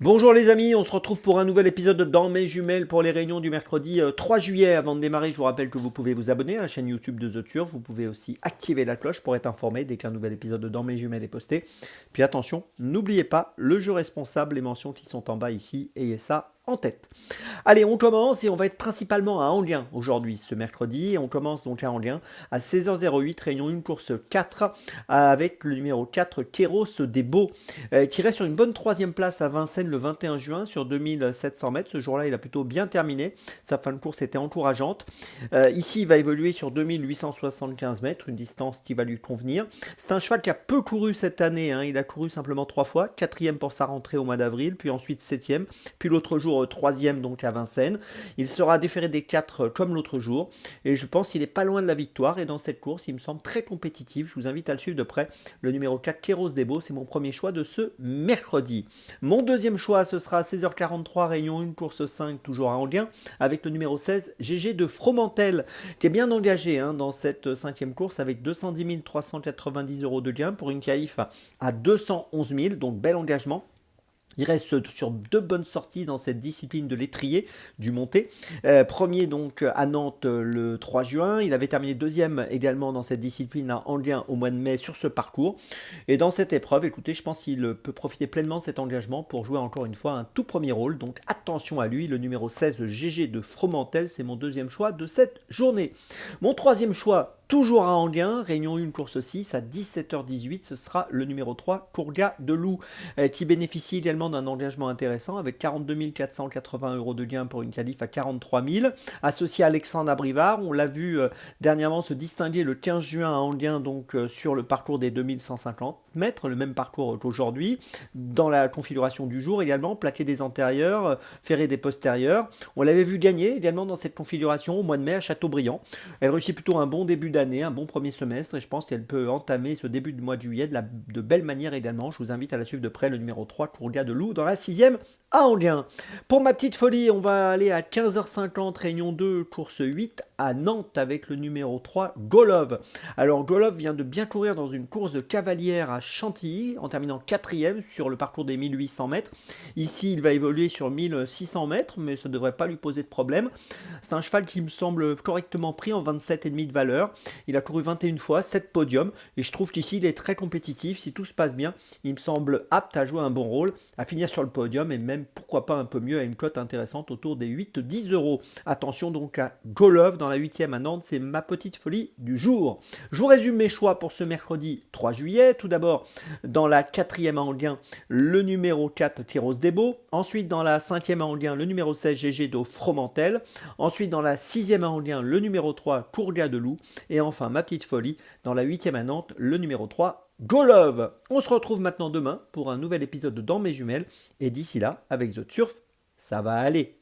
Bonjour les amis, on se retrouve pour un nouvel épisode de Dans mes jumelles pour les réunions du mercredi 3 juillet. Avant de démarrer, je vous rappelle que vous pouvez vous abonner à la chaîne YouTube de The Turf. Vous pouvez aussi activer la cloche pour être informé dès qu'un nouvel épisode de Dans mes jumelles est posté. Puis attention, n'oubliez pas le jeu responsable, les mentions qui sont en bas ici, ayez ça en tête. Allez, on commence et on va être principalement à Anguien aujourd'hui, ce mercredi. On commence donc à Anguien à 16h08, réunion 1, course 4, avec le numéro 4, Kéros des Beaux, qui reste sur une bonne troisième place à Vincennes le 21 juin sur 2700 mètres. Ce jour-là, il a plutôt bien terminé. Sa fin de course était encourageante. Ici, il va évoluer sur 2875 mètres, une distance qui va lui convenir. C'est un cheval qui a peu couru cette année. Il a couru simplement 3 fois. Quatrième pour sa rentrée au mois d'avril, puis ensuite septième, puis l'autre jour troisième donc à Vincennes. Il sera déféré des 4 comme l'autre jour. Et je pense qu'il est pas loin de la victoire. Et dans cette course, il me semble très compétitif. Je vous invite à le suivre de près. Le numéro 4, Kéros des Beaux, c'est mon premier choix de ce mercredi. Mon deuxième choix, ce sera à 16h43, réunion 1, course 5, toujours à Anguien, avec le numéro 16, GG de Fromentel, qui est bien engagé dans cette cinquième course, avec 210 390 euros de gain pour une qualif à 211 000, donc bel engagement. Il reste sur deux bonnes sorties dans cette discipline de l'étrier du monté. Premier donc à Nantes le 3 juin. Il avait terminé deuxième également dans cette discipline à Anguien au mois de mai sur ce parcours. Et dans cette épreuve, écoutez, je pense qu'il peut profiter pleinement de cet engagement pour jouer encore une fois un tout premier rôle. Donc attention à lui, le numéro 16 GG de Fromentel, c'est mon deuxième choix de cette journée. Mon troisième choix, toujours à Anguien, réunion 1, course 6, à 17h18, ce sera le numéro 3, Courga de Loup, qui bénéficie également d'un engagement intéressant avec 42 480 euros de gain pour une qualif à 43 000. Associé à Alexandre Abrivard, on l'a vu dernièrement se distinguer le 15 juin à Anguien, donc sur le parcours des 2150 mètres, le même parcours qu'aujourd'hui, dans la configuration du jour également, plaqué des antérieurs, ferré des postérieurs. On l'avait vu gagner également dans cette configuration au mois de mai à Châteaubriand. Elle réussit plutôt un bon début d'année, un bon premier semestre, et je pense qu'elle peut entamer ce début de mois de juillet de belle manière également. Je vous invite à la suivre de près, le numéro 3, Courga de Loup, dans la 6e à Anguien. Pour ma petite folie, on va aller à 15h50, réunion 2, course 8, à Nantes, avec le numéro 3, Golov. Alors Golov vient de bien courir dans une course de cavalière à Chantilly, en terminant 4e sur le parcours des 1800 mètres. Ici, il va évoluer sur 1600 mètres, mais ça ne devrait pas lui poser de problème. C'est un cheval qui me semble correctement pris en 27,5 de valeur. Il a couru 21 fois, 7 podiums, et je trouve qu'ici il est très compétitif. Si tout se passe bien, il me semble apte à jouer un bon rôle, à finir sur le podium, et même pourquoi pas un peu mieux à une cote intéressante autour des 8-10 euros. Attention donc à Golov dans la 8e à Nantes, c'est ma petite folie du jour. Je vous résume mes choix pour ce mercredi 3 juillet. Tout d'abord, dans la 4e à Anguien, le numéro 4, Kéros des Beaux. Ensuite, dans la 5e à Anguien, le numéro 16, GG de Fromentel. Ensuite, dans la 6e à Anguien, le numéro 3, Courga de Loup. Et enfin, ma petite folie, dans la 8e à Nantes, le numéro 3, Golov. On se retrouve maintenant demain pour un nouvel épisode de Dans mes jumelles. Et d'ici là, avec The Turf, ça va aller.